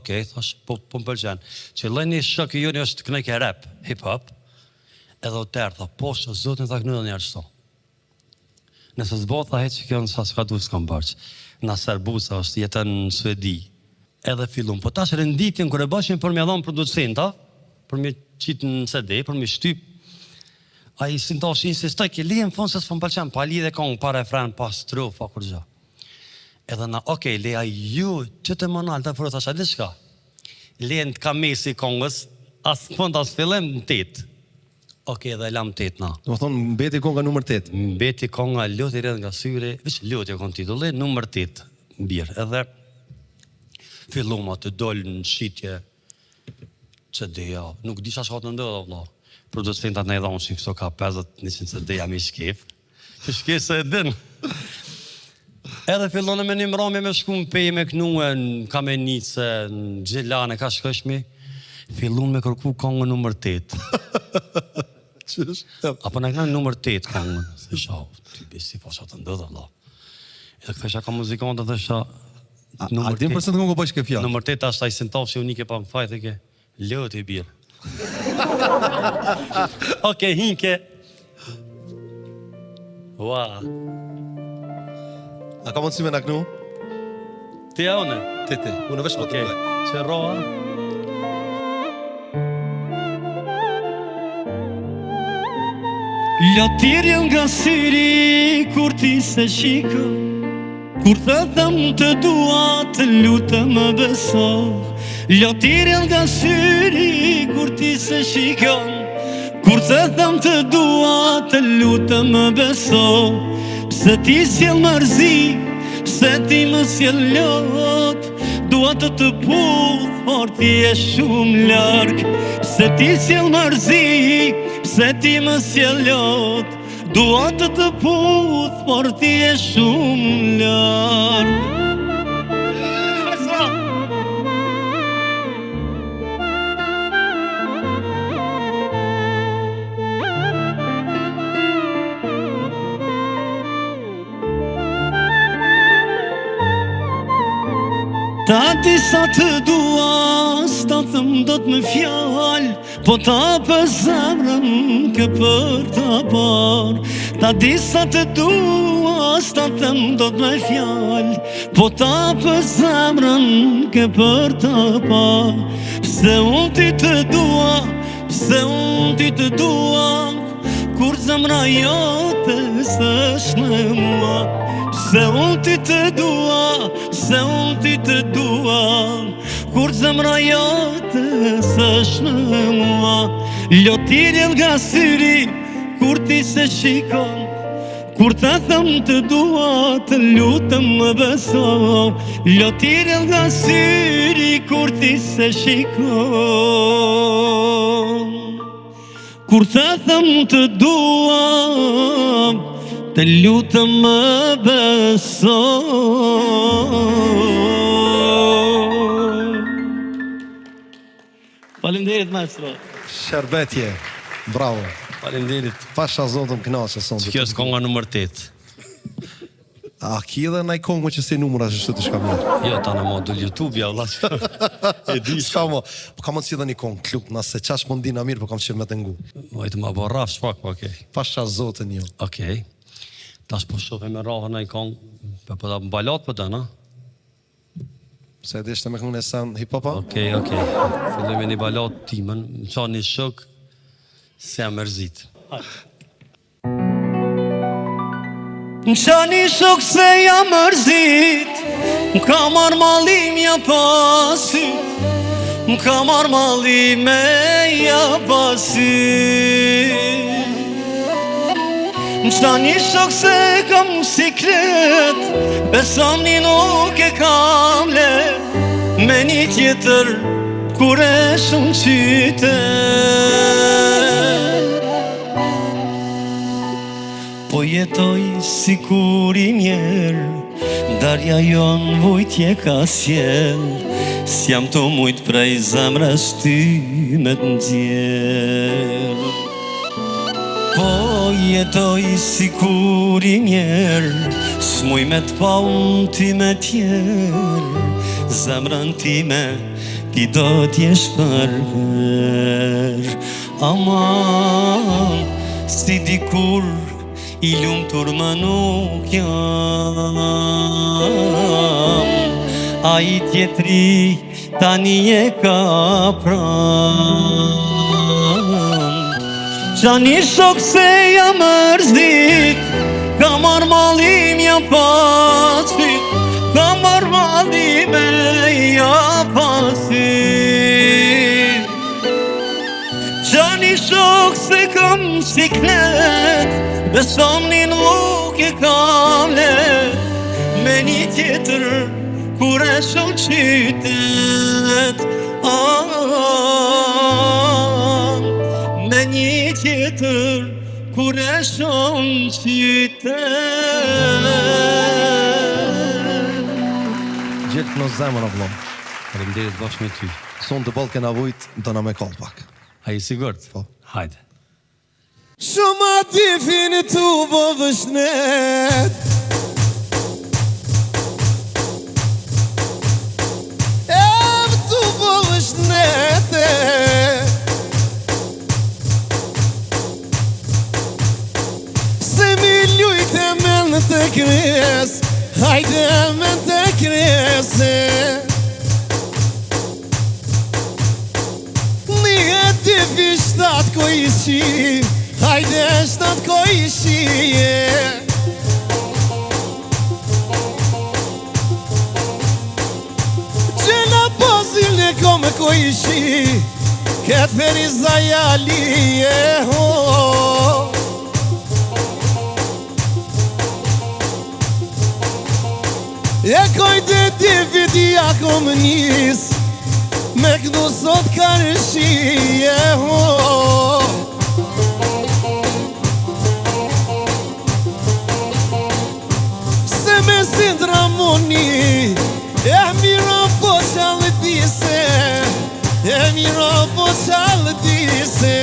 Okej, thash, po më pëlqen. Që lej një shok i joni është kënej ke rap, hip-hop, edhe o tërë, tha, po shë, zotin, tha kënë dhe njerë qëto. Nëse s'bo, tha, heq që kjo nësa s'ka du s'kam bërqë. Na Serbusa është jetën në Suedi. Edhe fillum, po tash renditin, kër e bëshin për me dhonë producenta, për me qitë në CD, për me shtyp, a i si në tosh insistoj, ke lijen në fond se s'fëm pëlqen, pa li dhe kongë, pa refren, pa strofa, kur gjë. Edhe na, okej, leja ju, që të monal, të fërë, thash, a di shka? Lejen të ka mesi kongës, as fond, as fillim, në 8. Okej, dhe lam 8 na. Do më thonë, mbeti konga numër 8. Mbeti konga loti rreth nga syre, veç loti kon titulli, numër 8, birë. Edhe filluma të dollë në shqitje, CD-ja, nuk disha shkatë në ndërë, vla. Producentat në edhonë që këso ka 50-100 CD-ja mi shkif. Që shkif se e din. Edhe fillone me një mramje me shku në pej, me kënue, në Kamenice, në Gjelane, ka shkëshmi. Fillun me kërku kongë numër 8. Apo në këna numër 8 kongën. Dhe shau, ty besi fasha të ndëdhe, la. Edhe këthesha ka muzikant dhe thesha... A dim përse të kongë bëjsh ke fjallë? Numër 8 ashtë a i sintaf që unike pa më fajt e ke. Lëët i birë. Oke, hinke. Ua. A ka mundësi me në kënu? Ti ja une? Ti, unë vesh më të bëjë. Që roa? Lotirja nga syri kur ti se shiko, kur të them të dua të lutë më beso. Lotirja nga syri kur ti se shiko, kur të them të dua të lutë më beso. Pse ti sjell mërzi, pse ti më sjell lot, dua të të puth, por ti e shumë larg. Pse ti sjell mërzi, pse ti më sjell lot, dua të të puth, por ti e shumë larg. Ta ti sa të dua, s'ta thëm do të më fjall, po ta për zemrën ke për ta par. Ta disa të dua, s'ta them do t'me fjall, po ta për zemrën ke për ta par. Pse unë ti të dua, pse unë ti të dua, kur zemra jote s'është me mua. Pse unë ti të dua, pse unë ti të dua, kur zemra jote s'është me mua. Lotirjen nga syri, kur ti se shikon, kur të them të dua, të lutem më beso. Lotirjen nga syri, kur ti se shikon, kur të them të dua, të lutem më beso. Faleminderit maestro. Shërbetje, bravo. Faleminderit. Pasha zotëm knaqe sonë. Kjo është konga nëmër 8. A ki edhe naj kongë që si numra që shtë të shka mirë? Jo, ta në modull YouTube, ja, vla që e di. Shka mo, po kam si edhe një kongë, kluk, nëse qash më ndina mirë, po kam qenë me të ngu. Vajtë ma bo rafsh pak, po okej. Pasha zotën jo. Okej. Tash po shofe me rafë në i kongë, po da balat për të, na? Se edhe ishte me këngën e sen hip-hopa? Okej. Filloj me një balat timën, më qa një shok, se a mërzit. Në qa një shok se ja mërzit, më ka marrë malim ja pasit, më ka marrë malim e ja pasit. Në qa një shok se kam siklet, besom një nuk e kam let, me një tjetër kur e shumë qytet. Po jetoj si kur i njerë, darja jon vujtje ka sjell, s'jam të mujt prej zemrës ty me t'nxjerr. Po jetoj si kur i njerë, s'muj me t'pa unë ty me tjerë, zemrën time ti do t'jesh për her. Aman, si dikur i lumtur më nuk jam, a i tjetri tani e ka pran. Qa një shok se ja mërzit, ka marrë malim ja pasit, ka marrë malim e ja pasit. Qa një shok se kam siklet, besom një nuk e kam let, me një tjetër kur e shumë qytet. Me një tjetër kur e shumë qytet. Gjithë në zemër, avlom. Faleminderit bashkë me ty. Sonë të bolë kena vujt, do në me kallë pak. A i sigurt? Po. Hajde. Shumë ati fini tu bo vëshnet, em tu bo vëshnete, se mi lujte men të kres, hajde men të krese. Një ti fishtat ko ishi, hajde shtat ko ishi. Gjena pozil në kome ko ishi, këtë feriza jali e kojde ti vidja kom nis, me këdu sot karëshi se me sindramoni, e miro po qalë dise, e miro po qalë dise.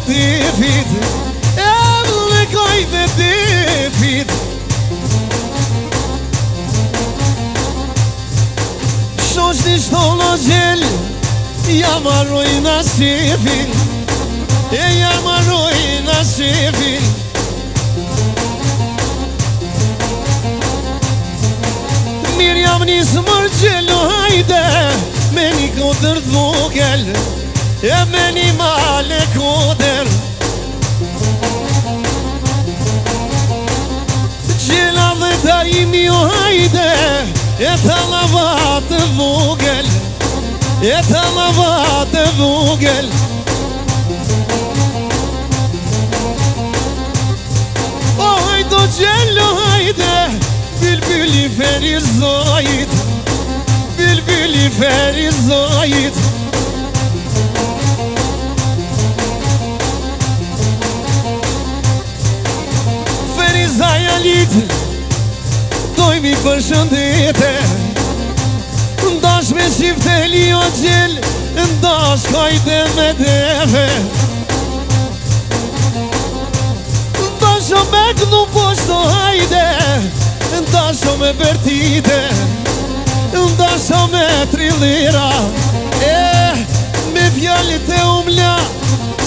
tifit E vle kajtë tifit Shosh një shtolla gjell Ja marroj na shefin E ja marroj na shefin Mirë jam një smër gjello hajde Me një kodër dhvogel E me një male koder Gjela dhe ta imi o hajde E ta lavat e vogel E ta lavat e vogel O hajdo gjello hajde Bülbülü Ferizayit Bülbülü Ferizayit Ferizajalit Doj mi përshëndete Ndash me shifteli o gjell Ndash kajde me deve Ndash o me kënu poshto hajde Ndasho me bertite Ndasho me trillira Me fjallit e umla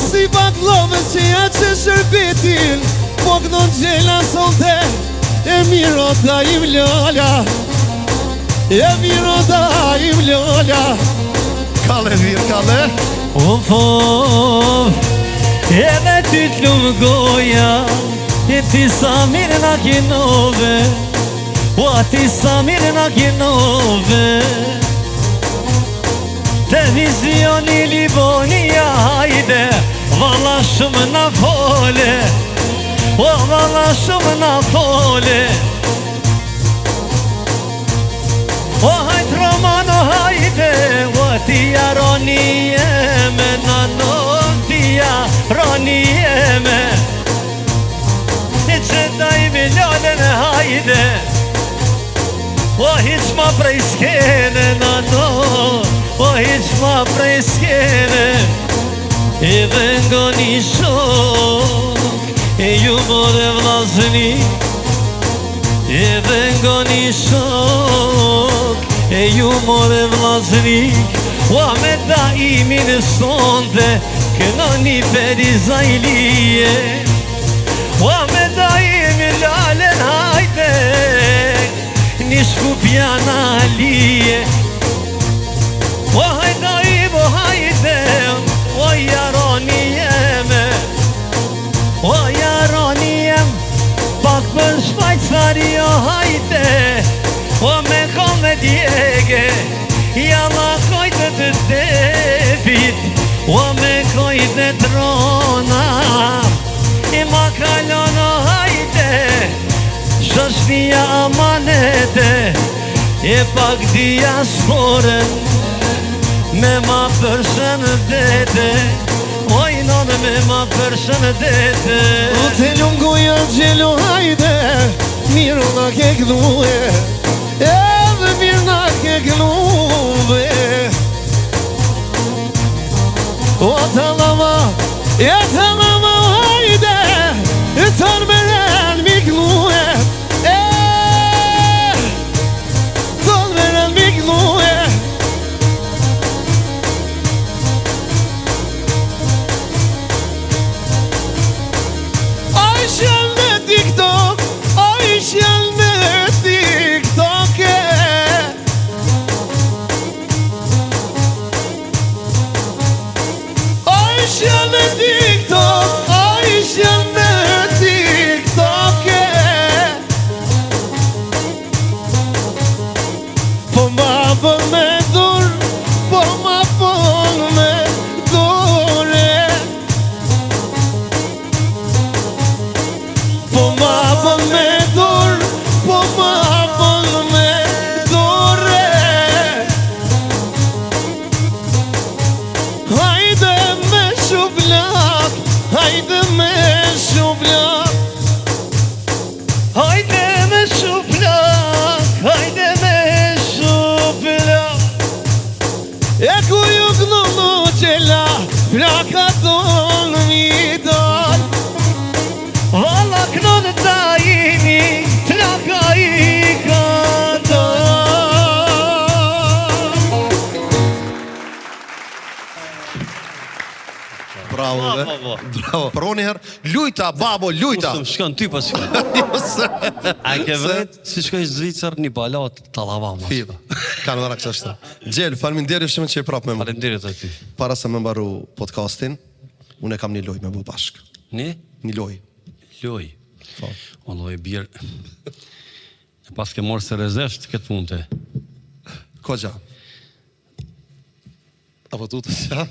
Si baklove që ja që shërbitin Po kënon gjela sonte E miro da im lola E miro da im lola Kalle vir, kalle Of, edhe ty t'lumë goja E ti sa mirë na kinove O ti sa mirë na kinove Televizioni Libonia hajde Valla shumë na fole O valla shumë na fole O hajt Romano hajde O ti aroni jeme Nanon ti aroni jeme Që daj milionën e hajde O hiq ma prej skene nano O hiq ma prej skene Edhe nga një shok E ju more vlazni Edhe nga një shok E ju more vlazni O me da imi në sonde Këno një Ferizajlije O me da imi lalen hajde Një shkupja në lije O hajda imo hajde O jaroni jeme O jaroni jem Pak për Shvajcari o hajde O me kome djege Jalla kojtë të devit O me kojtë trona I ma kalon o hajde Shoshnia amanete E pak diasporën Me ma përshëndete Oj nane me ma përshëndete O të lungoja gjelo hajde Miro na ke gluhe Edhe mirë na ke gluhe O të lama hajde E tërë me ren mi gluhe Tërë me ren mi gluhe Aj shjel me TikTok Aj shjel me TikTok Aj shjel me TikTok Proni herë, lujta, babo, lujta. Mos shkon ty pas shkon. A ke vërtet si shkoj në Zvicër një balat tallava mos. Fiva, kanë dhëra kështë ashtë. Gjel, faleminderit shumë që e prapë me më. Faleminderit aty. Para se me mbaru podcastin, unë e kam një loj me bu bashk. Ne? Një loj. Loj. Po. O loj birë. Pas ke morë se rezesht këtë punte. Ko gja? Apo tu të qa?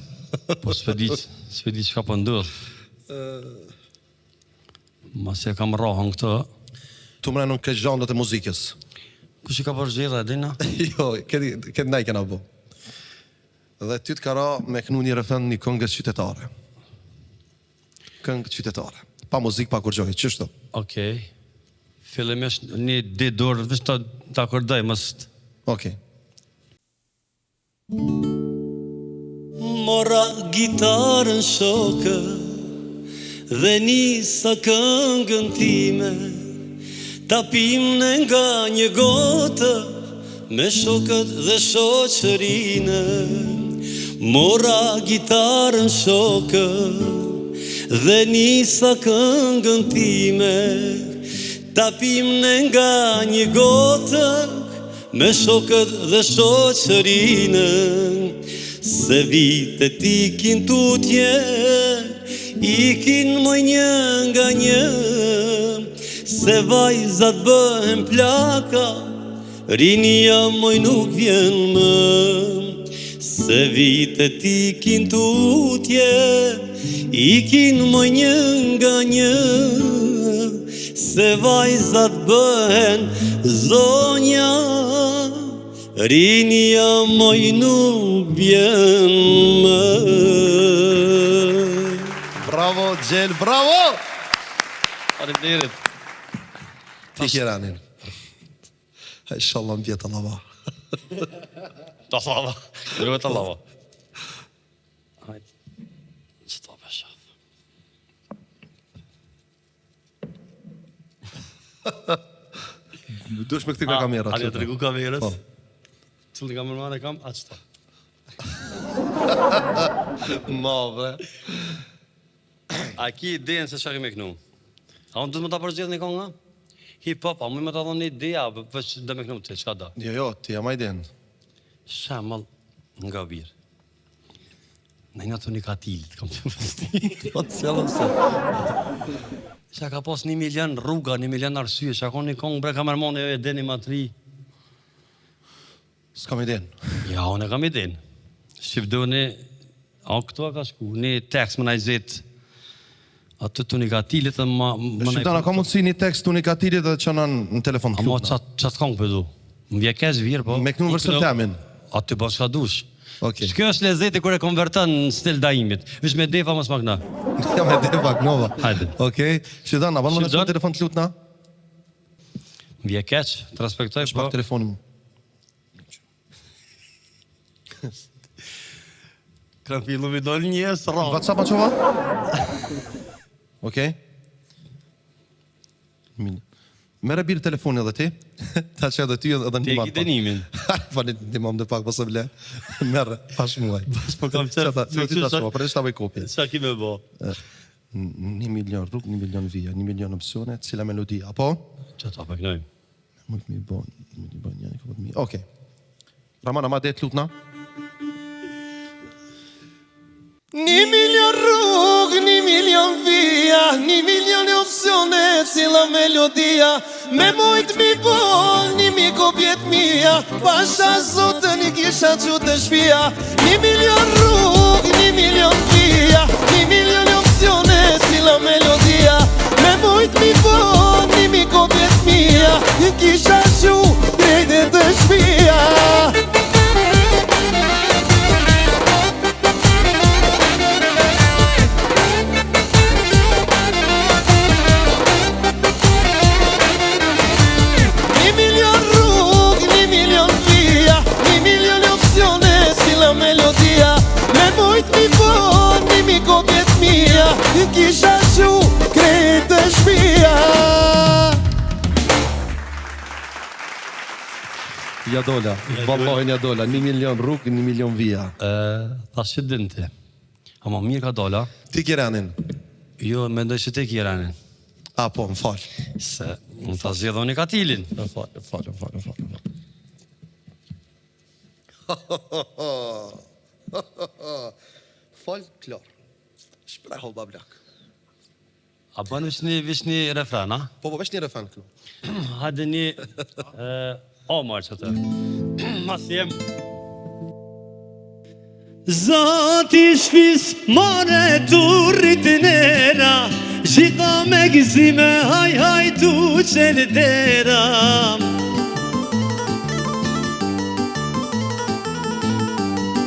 Po s'pedi që ka për ndodh. Mas e kam rahën këtë. Tu mre nuk ke gjandet e muzikës. Kush i ka për zhjela, dina? Jo, këtë ndaj kena bu. Dhe ty të kara me kënu një refren një këngës qytetare. Këngë qytetare. Pa muzik, pa kur gjoj, qështu? Okej. Fillimisht një ditë dorë, veç të akordaj, mështë. Okej. Mora gitarën shokë dhe nisa këngën time, ta pimne nga një gotë me shokët dhe shoqërinë. Mora gitarën shokë dhe nisa këngën time, ta pimne nga një gotë me shokët dhe shoqërinë. Se vitet ikin tutje, ikin më një nga një, se vajzat bëhen plaka, rinia moj nuk vjen më. Se vitet ikin tutje, ikin më një nga një, se vajzat bëhen zonja, rinia moj nuk vjen më. Bravo, Gjel, bravo! Faleminderit. Ti kjeranin. Inshallah më vjetë Allah. Ta thava. Rëve të lava. Hajde. Që ta për shaf. Dush me këti ka kamera. A një të regu kamerës? Po. Cëllë kamerman e kam, aqë ta. Ma, bre. A ki idejen se shak me kënu? A unë dhëtë më ta përgjith një konga? Hip-hop, a mu me ta dhonë një ideja, veç dhe me kënu të, qka da? Jo, ti jam ajden. Shemal nga birë. Në nga të një katilit, kam të mësti. Po të cëllën se. Qa ka pas 1 milion rruga, 1 milion arsye, qa ka një kongë bre kamermane e deni matri. S'kam ajden. Ja, unë e kam iden. Shqipdoni, a këtu a ka shku, një tekst më najzit, atë të një katilit dhe më Shqiptana, ka mundësi një tekst të një katilit dhe që në telefon të Amo klubna? qatë kongë përdu. Më vje kesh virë, po. Me kënu vërse temin. A të bën shka dush. Okej. Kjo është lezeti kër e konvertën në stil daimit. Vish me defa mos magna. Ja me deva knova. Hajde. Okej. Shqiptana, banë më Shqiptan? në telefon të lutna? Më vje keq, të respektoj, po. Shpak telefonin mu. Kërën fillu mi dol njës, rrë. WhatsApp a qova? Okej. Mere birë telefonin edhe ti. Ta që edhe ty edhe Ti një e marë ki denimin. Fani një mam dhe pak pas e ble. Mere, pash muaj. Po kam qërë. Që ti ta shua, për e shtabaj kopje. Qa ki me bo? 1 milion rrug, 1 milion vija, 1 milion opsione, cila melodi, apo? Që ta pëgnojmë. Më të mi bo, Okej. Ramana, ma det lutna? 1 milion rrug, 1 milion vija, 1 milion opsione, cila melodia, me mojt mi bon, 1 kopjet mija, pasha zotën i kisha që të shpia. 1 milion rrug, 1 milion vija, 1 milion opsione, cila melodia, me mojt mi bon, 1 kopjet mija, i kisha që drejtë të shpia. I kisha shu krejt të shpia. Ja dola, vallojnë ja dola, 1 milion rrug, 1 milion vija. Ta shqedinte. Ama mirë ka dola. Ti kirenin, Jo, mendoj që te kjeranin. A, po, më falë. Se mund ta zgjedhoni katilin. Më falë. Falë, klar. Shpreho, bablak. A bën vish një refren, a? Po, vesh një refren këtu. Hajde një Omar që të. Mas jem. Zoti shpis mare turrit nera, gjitha me gëzime haj tu qenë dera.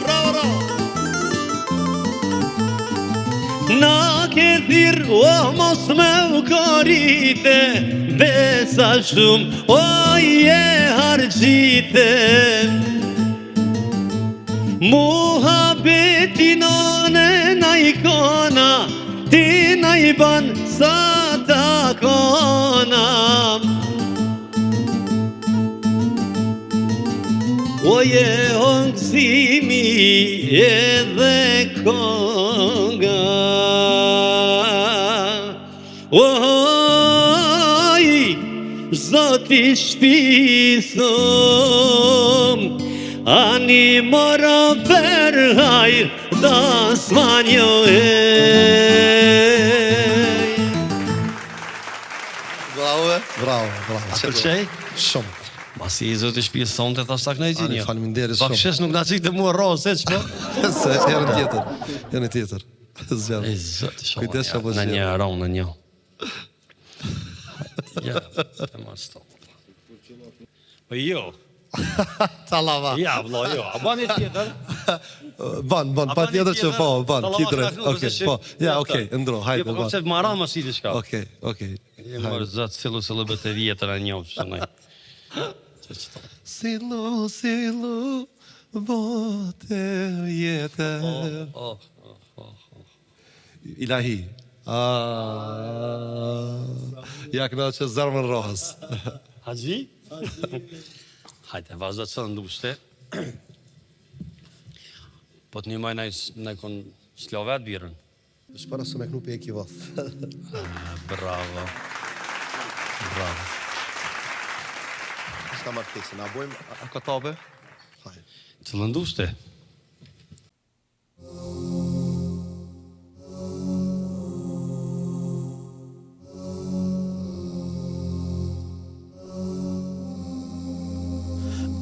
Bravo. Na ke thirë, mos me u korite, besa shumë, je hargjite. Muhabeti nane na ikona, ti na i ban sa takona. Oje ongësimi edhe konga. Oj, zoti shpisëm, ani mora për hajr da smanjo Bravo. A përqej? Shumë. Masi i zoti shpijës sonte thash tak në i gjinjo. Faleminderit shumë. Bakshesh nuk na qik të mua rrosë, se që po? Se, herën tjetër. Zjarë. E zoti shumë. Kujdes që po Në zjarë. një aron, në një. Ja, e marë stop. Po jo. Talava. Ja, vlo, jo. A bani tjetër? Ban, pa tjetër që po, ban, ki drejt. Okej, po. Ja, okej, ndro, hajde, Po ban. koncept maran më si diçka. Okej. Je marë zëtë fillu se lëbët e vjetër e njofë që nëj. Silu, bote jetë. Ilahi. Ja këna që zarmën rohës. Haxhi? Hajde, vazhdo të thënë ndushte. Po të një maj në kon slovet birën. Shpara së me knu për e ki vath. Bravo. Shka marrë tekstin, a bojmë a katabe? Hajde. Të lëndushte.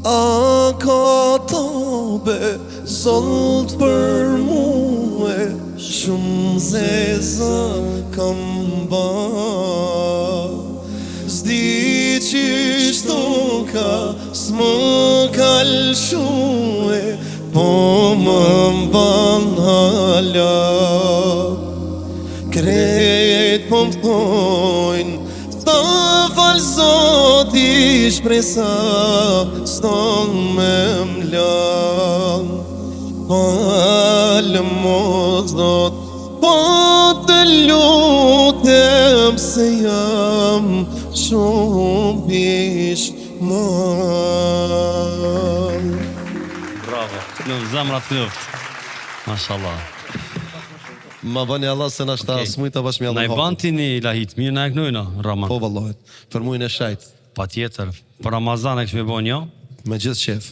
A katabe zolt për muë, shumë zezë kam ba. Zdi qishtu ka s'më kalshue, po më mban hala. Kret po më thojnë, sta falë zoti shpresa, s'ton me mlan. Falë mo zot, po të lutem se jam shumë pishman. Bravo. Në zemrat këft. Mashallah. Ma bani Allah se nashta smujta bash me Na i Allah. banti një lahit, mirë na e knujna, Raman. Po vallohet, për mujnë e shajt, Pa tjetër, për Ramazan e këshme bo një. me gjithë shef.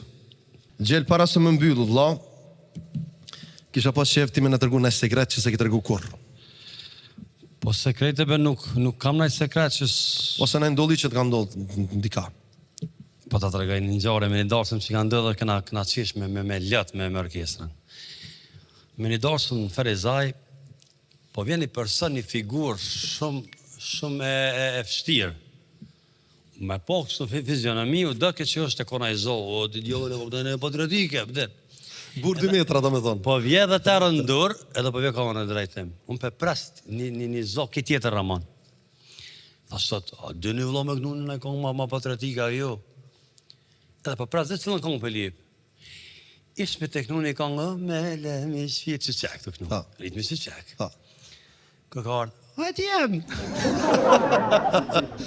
Gjell para se më mbyllu, vlla, kisha pas shef ti me në tërgu në sekret që se ki tërgu kur. Po sekrete be nuk kam nëjë sekret që Ose në ndolli që të ka ndodhë ndika. po ta të regaj një njare me një darsëm që ka ndodhë këna qish me lët me orkestrën. Me një darsëm në Ferizaj, po vjen një person, një figur shumë e fështirë. Me po kështu fizionomi, u dëke që është e kona i zohë, o didjole, e patriotike, bëdhe. Burë 2 metra, do me thonë. Po vje dhe të rëndur, edhe po vje ka në drejtim. Unë pe prest një zok ki tjetër Raman. Tha sot, a dy një vlo me gnunin e kongë ma patriotika, jo. Edhe po prest dhe cilën kongë për lip. Ish me teknuni kongë, me le mi shfirë që qek të knu. Ritmi që qek. Kë ka ardhë, a ti jem.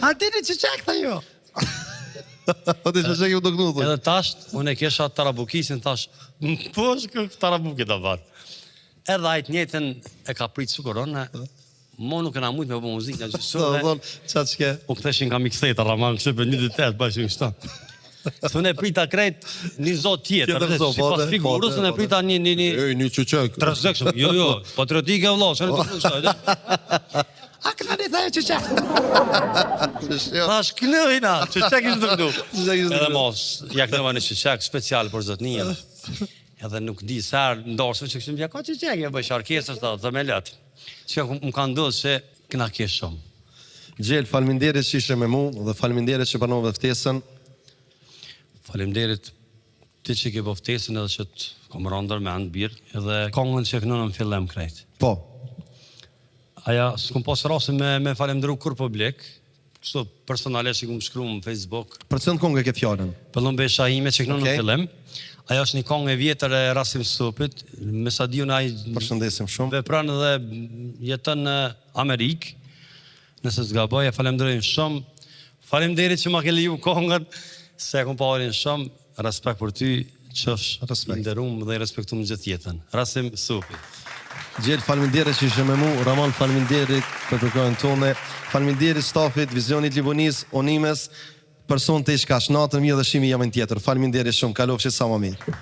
A ti një që qek të jo. Po ti që që ju do kënu, thë. Edhe tash, unë e kesha tarabukisin, tash, po është kë tarabukit të varë. Edhe ajtë njëtën e ka pritë sukuron, mo nuk kena mujt me bo muzikë, në Do gjithë thonë, qatë qke? u këtheshin ka mikseta, Raman, kështë për 1-8, bashkë në kështu. Së ne prita krejt një zot tjetër, Tjetër zot, si pas figurës, ne prita një Ej, një qëqek. transdekshëm, jo, patriotike vëlla, që në të kështu, A këna një thajë qëqek? Thash kënëjna, që qek ishtë dërdu. Qëqek ishtë Edhe dërdu. mos, ja kënëva në qëqek special për zotnijën. Edhe nuk di sërë, ndorsëm që kështu më ka qëqek, e bëjsh arkesës të me letë. Që më ka ndodhë që këna kesh shumë. Gjell, falminderit që ishe me mu dhe falminderit që banove ftesën. Faleminderit ti që ke ftesën edhe që të kom rëndër me anë birë, edhe kongën që kënë në fillem krejt. Po, Aja, s'kom pas rase me falemderu kur publik, kështu personale që kom shkru në Facebook, për cënë kongë e ke fjallën? pëllon besha ime që kënë në Okej. fillim. Aja është një kongë e vjetër e Rasim Supit, me sa diun ai Përshëndesim shumë. vepran dhe jetën në Amerikë, nëse s'gaboj, e falemderojmë shumë. Faleminderit që ma ke leju kongën, se e kom parin shumë, respekt për ty, qëfsh Respekt. i nderum dhe i respektum gjithë jetën. Rasim Supi. Gjell, falminderit që ishe me mu. Raman, falminderit për përkojnë tone. Falminderit stafit, Vizionit Libonis, Onimes, person të ishka shnatën, mjë dhe shimi jam në tjetër. Falminderit shumë, kalofshi sa më mirë.